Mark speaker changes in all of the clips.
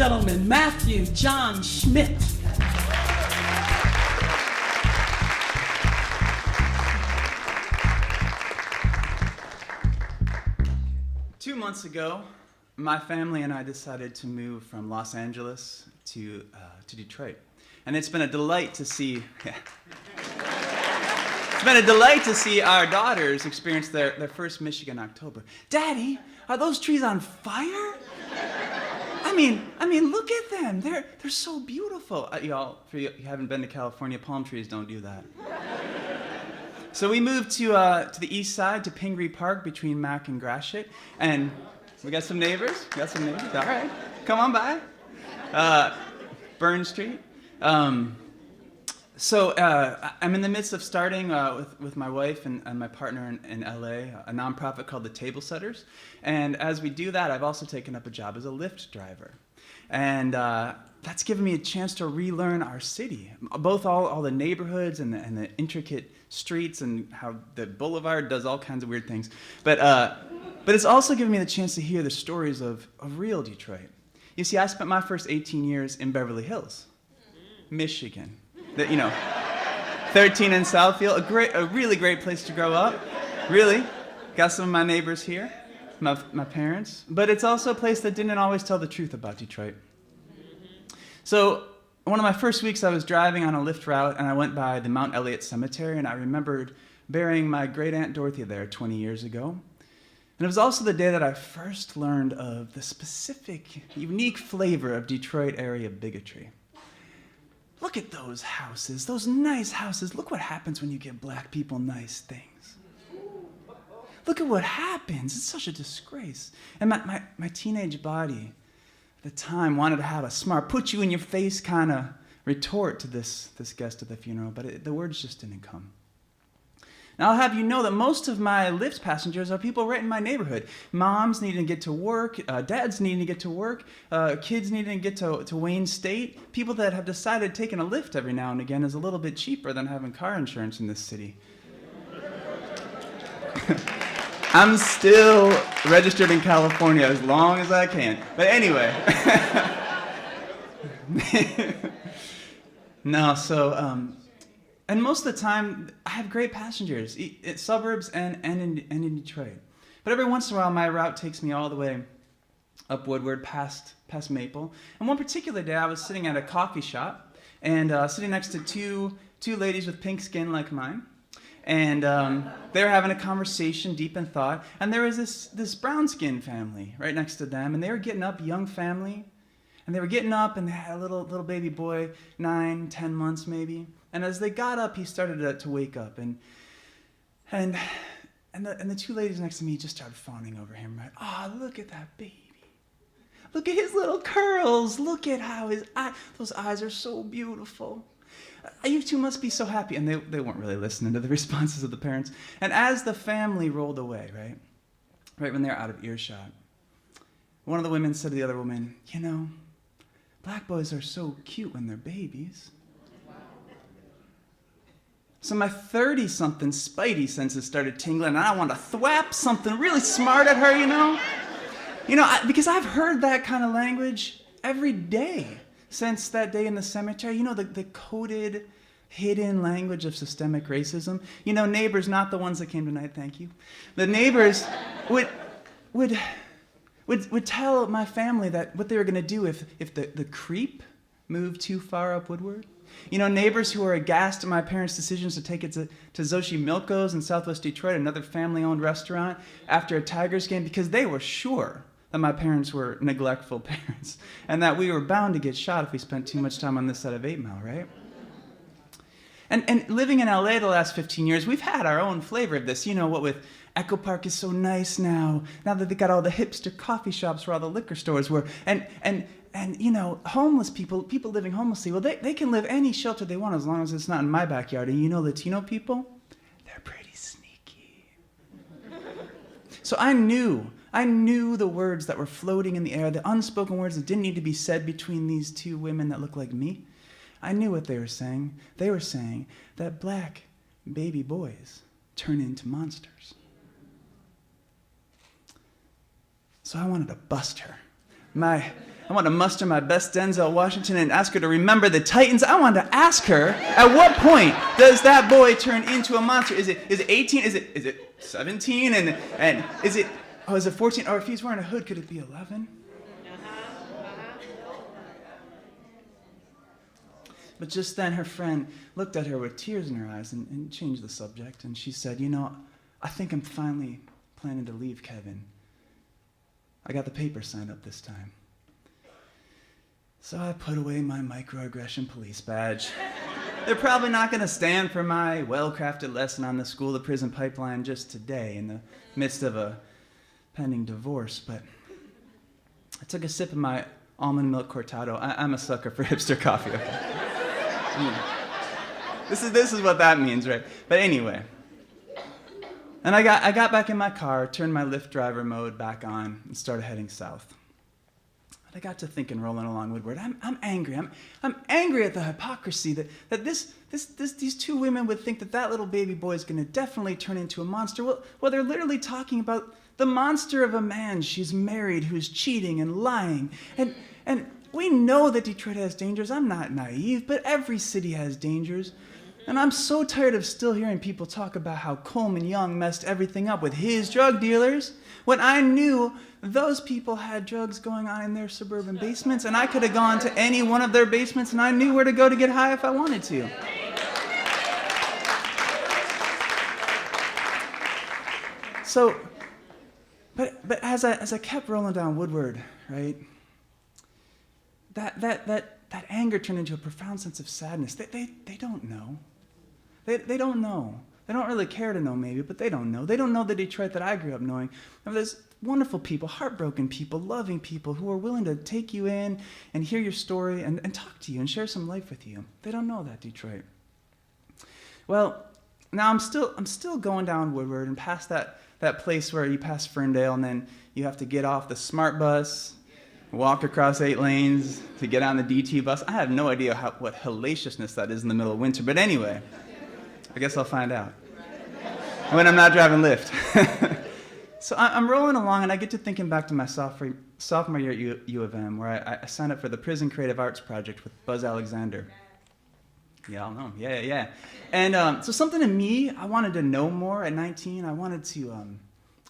Speaker 1: gentlemen, Matthew John Schmitt.
Speaker 2: 2 months ago, my family and I decided to move from Los Angeles to Detroit. And it's been a delight to see, it's been a delight to see our daughters experience their first Michigan October. Daddy, are those trees on fire? I mean, look at them. They're so beautiful. Y'all, if you haven't been to California, palm trees don't do that. So we moved to the east side, to Pingree Park, between Mac and Gratiot, and we got some neighbors. All right, come on by. Burn Street. So I'm in the midst of starting with my wife and my partner in LA, a nonprofit called the Table Setters. And as we do that, I've also taken up a job as a Lyft driver. And that's given me a chance to relearn our city, both all the neighborhoods and the intricate streets and how the boulevard does all kinds of weird things. But it's also given me the chance to hear the stories of real Detroit. You see, I spent my first 18 years in Beverly Hills, Michigan. 13 in Southfield, a really great place to grow up. Really, got some of my neighbors here, my parents. But it's also a place that didn't always tell the truth about Detroit. So one of my first weeks, I was driving on a Lyft route, and I went by the Mount Elliott Cemetery, and I remembered burying my great Aunt Dorothy there 20 years ago. And it was also the day that I first learned of the specific, unique flavor of Detroit area bigotry. Look at those houses, those nice houses. Look what happens when you give black people nice things. Look at what happens. It's such a disgrace. And my teenage body at the time wanted to have a smart, put you in your face kind of retort to this guest at the funeral, but the words just didn't come. Now, I'll have you know that most of my Lyft passengers are people right in my neighborhood. Moms needing to get to work, dads needing to get to work, kids needing to get to Wayne State, people that have decided taking a Lyft every now and again is a little bit cheaper than having car insurance in this city. I'm still registered in California as long as I can. But anyway. No, so... And most of the time, I have great passengers, in suburbs and in Detroit. But every once in a while, my route takes me all the way up Woodward, past Maple. And one particular day, I was sitting at a coffee shop, and sitting next to two ladies with pink skin like mine. And they were having a conversation, deep in thought. And there was this brown-skinned family right next to them, and they were getting up, young family. And they were getting up, and they had a little baby boy, 9, 10 months maybe. And as they got up, he started to wake up, and the two ladies next to me just started fawning over him. Right? Oh, look at that baby! Look at his little curls! Look at how those eyes are so beautiful. You two must be so happy. And they weren't really listening to the responses of the parents. And as the family rolled away, right when they're out of earshot, one of the women said to the other woman, black boys are so cute when they're babies. So my 30-something spidey senses started tingling, and I wanted to thwap something really smart at her, because I've heard that kind of language every day since that day in the cemetery. The coded, hidden language of systemic racism. Neighbors, not the ones that came tonight, thank you. The neighbors would tell my family that what they were going to do if the creep moved too far up Woodward. Neighbors who were aghast at my parents' decisions to take it to Zoshi Milko's in Southwest Detroit, another family-owned restaurant, after a Tigers game, because they were sure that my parents were neglectful parents and that we were bound to get shot if we spent too much time on this side of 8 Mile, right? And living in LA the last 15 years, we've had our own flavor of this. What with Echo Park is so nice now that they got all the hipster coffee shops where all the liquor stores were. And homeless people living homelessly, well, they can live any shelter they want as long as it's not in my backyard. And Latino people, they're pretty sneaky. So I knew the words that were floating in the air, the unspoken words that didn't need to be said between these two women that looked like me. I knew what they were saying. They were saying that black baby boys turn into monsters. So I wanted to bust her I want to muster my best Denzel Washington and ask her to remember the Titans. I want to ask her, at what point does that boy turn into a monster? Is it 18? Is it 17? And is it 14? Or if he's wearing a hood, could it be 11? But just then her friend looked at her with tears in her eyes and changed the subject. And she said, I think I'm finally planning to leave Kevin. I got the paper signed up this time. So I put away my microaggression police badge. They're probably not going to stand for my well-crafted lesson on the school-to-prison pipeline just today in the midst of a pending divorce, but I took a sip of my almond milk cortado. I'm a sucker for hipster coffee, okay? This is what that means, right? But anyway. And I got back in my car, turned my Lyft driver mode back on, and started heading south. But I got to thinking, rolling along Woodward, I'm angry. I'm angry at the hypocrisy that these two women would think that little baby boy is going to definitely turn into a monster. Well, they're literally talking about the monster of a man she's married who's cheating and lying. And we know that Detroit has dangers. I'm not naive, but every city has dangers. And I'm so tired of still hearing people talk about how Coleman Young messed everything up with his drug dealers, when I knew those people had drugs going on in their suburban basements, and I could have gone to any one of their basements, and I knew where to go to get high if I wanted to. So, but as I kept rolling down Woodward, right, that anger turned into a profound sense of sadness. They don't know. They don't know. They don't really care to know maybe, but they don't know. They don't know the Detroit that I grew up knowing. There's wonderful people, heartbroken people, loving people who are willing to take you in and hear your story and talk to you and share some life with you. They don't know that Detroit. Well, now I'm still going down Woodward and past that place where you pass Ferndale and then you have to get off the smart bus, walk across 8 lanes to get on the DT bus. I have no idea what hellaciousness that is in the middle of winter, but anyway, I guess I'll find out when I'm not driving Lyft. So I'm rolling along, and I get to thinking back to my sophomore year at U of M, where I signed up for the Prison Creative Arts Project with Buzz Alexander. Yeah, I'll know him. Yeah. And so something in me, I wanted to know more at 19. I wanted to...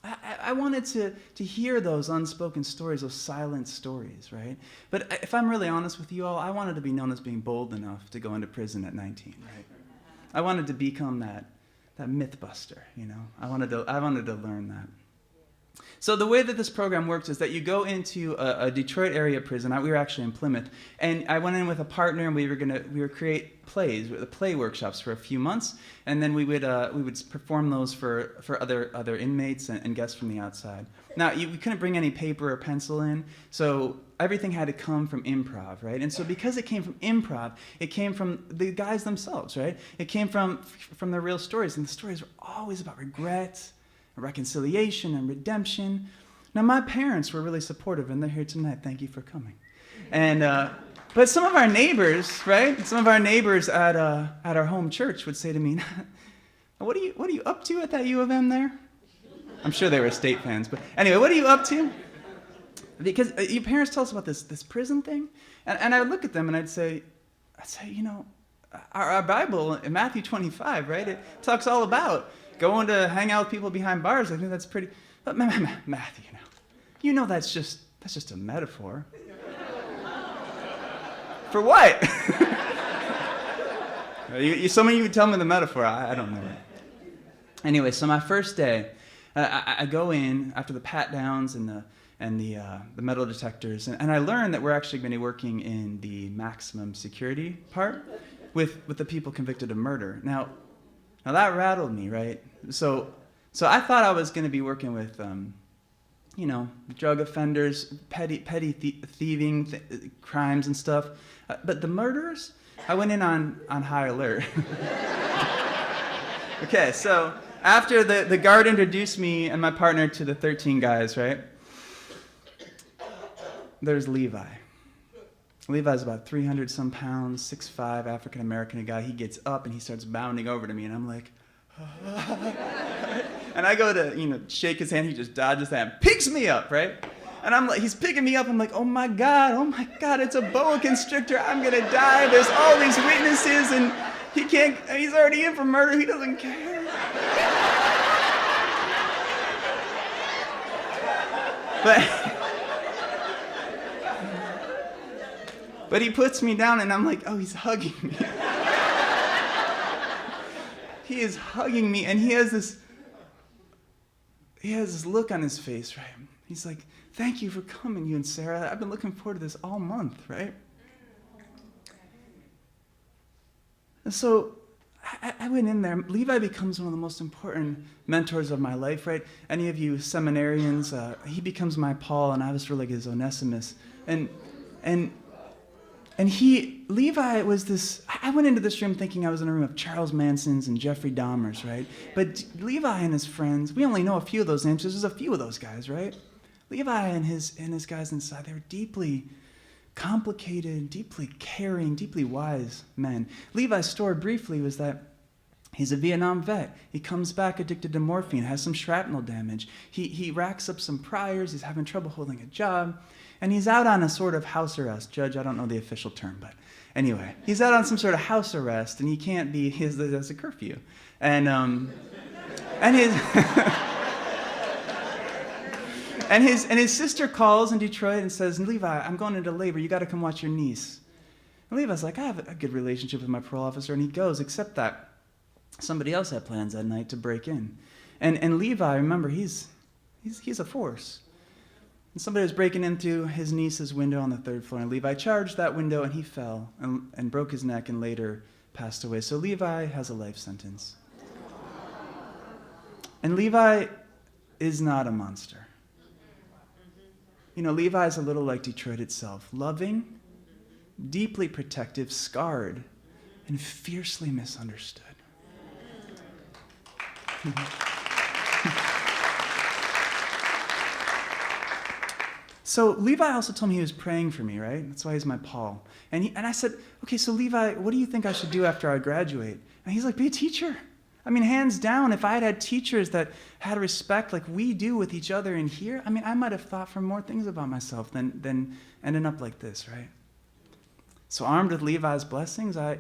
Speaker 2: I wanted to hear those unspoken stories, those silent stories, right? But if I'm really honest with you all, I wanted to be known as being bold enough to go into prison at 19, right? I wanted to become that myth buster, I wanted to learn that. So the way that this program works is that you go into a Detroit area prison. We were actually in Plymouth, and I went in with a partner, and we would create plays, the play workshops for a few months, and then we would perform those for other inmates and guests from the outside. Now we couldn't bring any paper or pencil in, so everything had to come from improv, right? And so because it came from improv, it came from the guys themselves, right? It came from their real stories, and the stories were always about regret, reconciliation, and redemption. Now, my parents were really supportive, and they're here tonight. Thank you for coming. And but some of our neighbors, right? Some of our neighbors at our home church would say to me, "What are you up to at that U of M there?" I'm sure they were State fans, but anyway, what are you up to? Because your parents tell us about this prison thing, and I would look at them and I'd say, our Bible in Matthew 25, right? It talks all about going to hang out with people behind bars. I think that's pretty. But Matthew, that's just a metaphor. For what? Some of you would tell me the metaphor. I don't know. Anyway, so my first day, I go in after the pat downs and the metal detectors, and I learned that we're actually going to be working in the maximum security part with the people convicted of murder. Now that rattled me, right? So I thought I was going to be working with, drug offenders, petty thieving crimes and stuff. But the murderers, I went in on high alert. Okay, so after the guard introduced me and my partner to the 13 guys, right? There's Levi. Levi's about 300 some pounds, 6'5", African-American guy. He gets up and he starts bounding over to me, and I'm like, and I go to, shake his hand. He just dodges that and picks me up, right? And I'm like, he's picking me up. I'm like, oh my God, it's a boa constrictor. I'm gonna die. There's all these witnesses, and he's already in for murder. He doesn't care. But he puts me down, and I'm like, oh, he's hugging me. He is hugging me, and he has this look on his face, right? He's like, thank you for coming, you and Sarah. I've been looking forward to this all month, right? And so I went in there. Levi becomes one of the most important mentors of my life, right? Any of you seminarians, he becomes my Paul, and I was sort of like his Onesimus. Levi was this, I went into this room thinking I was in a room of Charles Mansons and Jeffrey Dahmers, right? But Levi and his friends, we only know a few of those names, there's a few of those guys, right? Levi and his guys inside, they were deeply complicated, deeply caring, deeply wise men. Levi's story briefly was that he's a Vietnam vet. He comes back addicted to morphine, has some shrapnel damage. He racks up some priors, he's having trouble holding a job, and he's out on a sort of house arrest. Judge, I don't know the official term, but anyway, he's out on some sort of house arrest, and he can't be, there's a curfew. And his and his sister calls in Detroit and says, Levi, I'm going into labor. You got to come watch your niece. And Levi's like, I have a good relationship with my parole officer, and he goes, except that somebody else had plans that night to break in. And Levi, remember, he's a force. And somebody was breaking into his niece's window on the 3rd floor, and Levi charged that window, and he fell and broke his neck and later passed away. So Levi has a life sentence. And Levi is not a monster. You know, Levi is a little like Detroit itself, loving, deeply protective, scarred, and fiercely misunderstood. So Levi also told me he was praying for me, right? That's why he's my Paul. And I said, okay, so Levi, what do you think I should do after I graduate? And he's like, be a teacher. I mean, hands down, if I had teachers that had respect like we do with each other in here, I mean, I might have thought for more things about myself than ending up like this, right? So armed with Levi's blessings, I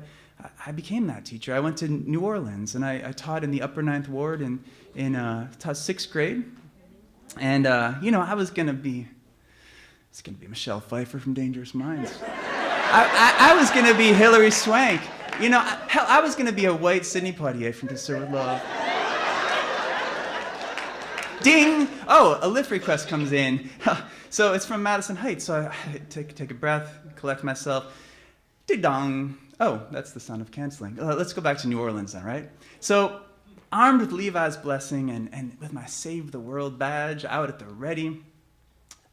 Speaker 2: became that teacher. I went to New Orleans, and I taught in the upper 9th Ward and taught 6th grade. And, I was going to be Michelle Pfeiffer from Dangerous Minds. I was going to be Hilary Swank. You know, hell, I was going to be a white Sidney Poitier from To Serve with Love. Ding! Oh, a lift request comes in. So it's from Madison Heights. So I take a breath, collect myself. Ding-dong. Oh, that's the sound of canceling. Let's go back to New Orleans then, right? So armed with Levi's blessing and with my Save the World badge out at the ready,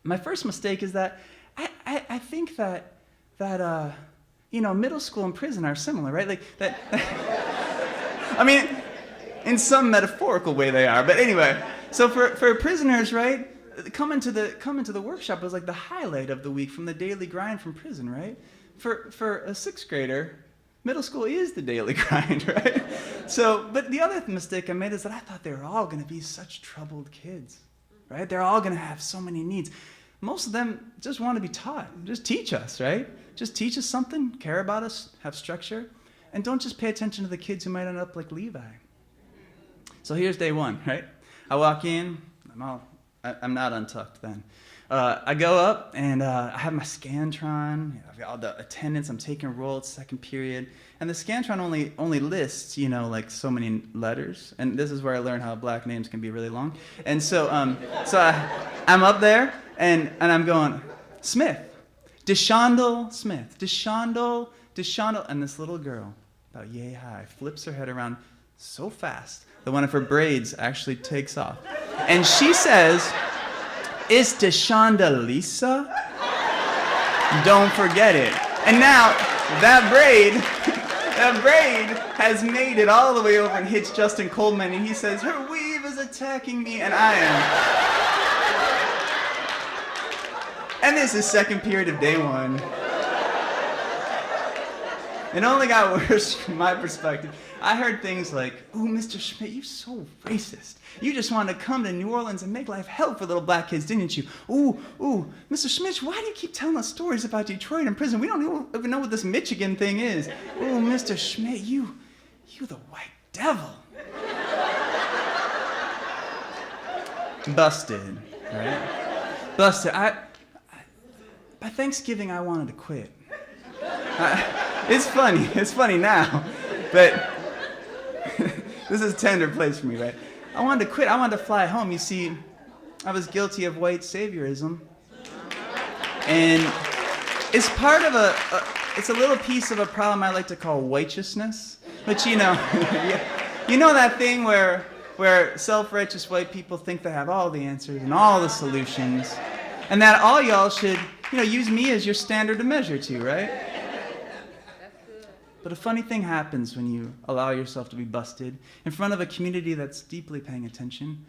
Speaker 2: my first mistake is that I think that middle school and prison are similar, right? Like that. I mean, in some metaphorical way they are, but anyway. So for prisoners, right? Coming to the workshop was like the highlight of the week from the daily grind from prison, right? For a 6th grader, middle school is the daily grind, right? So, but the other mistake I made is that I thought they were all going to be such troubled kids, right? They're all going to have so many needs. Most of them just want to be taught. Just teach us, right? Just teach us something, care about us, have structure, and don't just pay attention to the kids who might end up like Levi. So here's day one, right? I walk in, I'm not untucked then. I go up and I have my Scantron, I've got all the attendance, I'm taking roll, it's 2nd period, and the Scantron only lists, like so many letters, and this is where I learned how Black names can be really long. And so I'm up there and I'm going, Smith, Deshandel Smith, Deshandel, and this little girl, about yay high, flips her head around so fast that one of her braids actually takes off. And she says, is Deshandel Lisa? Don't forget it. And now, that braid has made it all the way over and hits Justin Coleman, and he says, her weave is attacking me, and I am. And this is 2nd period of day 1. It only got worse from my perspective. I heard things like, "Ooh, Mr. Schmitt, you're so racist. You just wanted to come to New Orleans and make life hell for little black kids, didn't you? Ooh, Mr. Schmitt, why do you keep telling us stories about Detroit and prison? We don't even know what this Michigan thing is. Ooh, Mr. Schmitt, you the white devil." Busted, right? Busted. By Thanksgiving, I wanted to quit. It's funny now, but this is a tender place for me, right? I wanted to quit. I wanted to fly home. You see, I was guilty of white saviorism, and it's part of it's a little piece of a problem I like to call righteousness. But you know that thing where self-righteous white people think they have all the answers and all the solutions, and that all y'all should, use me as your standard to measure to, right? But a funny thing happens when you allow yourself to be busted in front of a community that's deeply paying attention.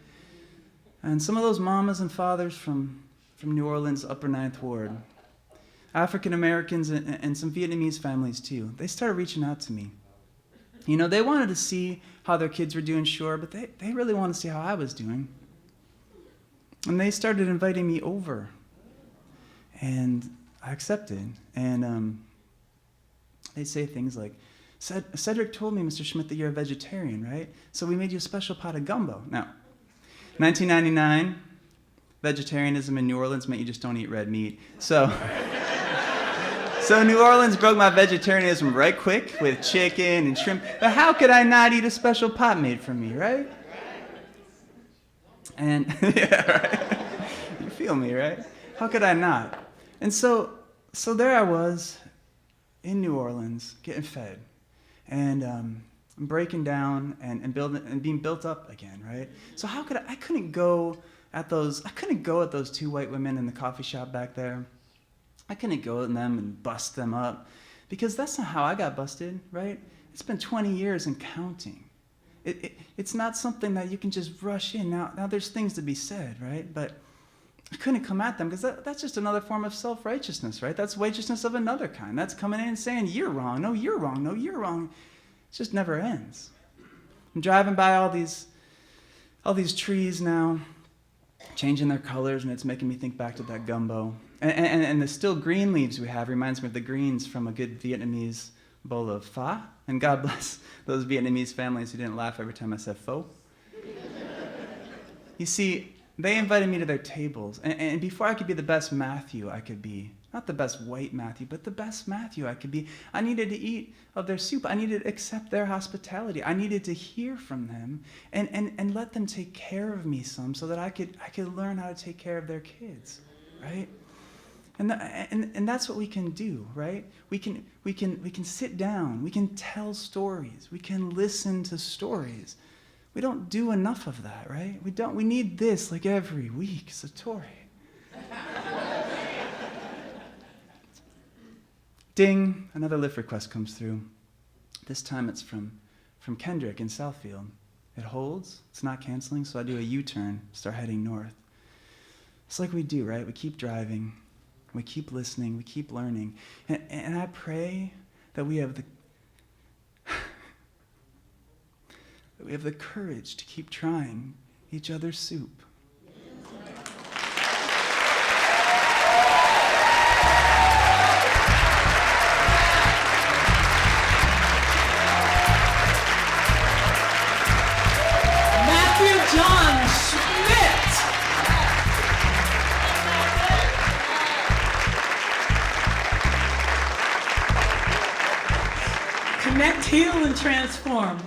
Speaker 2: And some of those mamas and fathers from New Orleans' Upper Ninth Ward, African Americans and some Vietnamese families too, they started reaching out to me. They wanted to see how their kids were doing, sure, but they really wanted to see how I was doing. And they started inviting me over. And I accepted. And they'd say things like, "Cedric told me, Mr. Schmitt, that you're a vegetarian, right? So we made you a special pot of gumbo." Now, 1999, vegetarianism in New Orleans meant you just don't eat red meat. So New Orleans broke my vegetarianism right quick with chicken and shrimp. But how could I not eat a special pot made for me, right? And, yeah, right? You feel me, right? How could I not? And so there I was in New Orleans, getting fed. And I'm breaking down and building and being built up again, right? So I couldn't go at those two white women in the coffee shop back there. I couldn't go at them and bust them up, because that's not how I got busted, right? It's been 20 years and counting. It's not something that you can just rush in. Now there's things to be said, right? But I couldn't come at them, because that's just another form of self-righteousness, right? That's righteousness of another kind. That's coming in and saying, "You're wrong. No, you're wrong. No, you're wrong." It just never ends. I'm driving by all these trees now, changing their colors, and it's making me think back to that gumbo. And the still green leaves we have reminds me of the greens from a good Vietnamese bowl of pho. And God bless those Vietnamese families who didn't laugh every time I said pho. You see, they invited me to their tables. And before I could be the best Matthew I could be, not the best white Matthew, but the best Matthew I could be, I needed to eat of their soup. I needed to accept their hospitality. I needed to hear from them and let them take care of me some, so that I could learn how to take care of their kids, right? And that's what we can do, right? We can sit down. We can tell stories. We can listen to stories. We don't do enough of that, right? We need this like every week, Satori. Ding, another lift request comes through. This time it's from Kendrick in Southfield. It holds, it's not canceling, so I do a U-turn, start heading north. It's like we do, right? We keep driving. We keep listening, we keep learning. And I pray that we have the courage to keep trying each other's soup.
Speaker 1: Matthew John Schmitt. Connect, heal, and transform.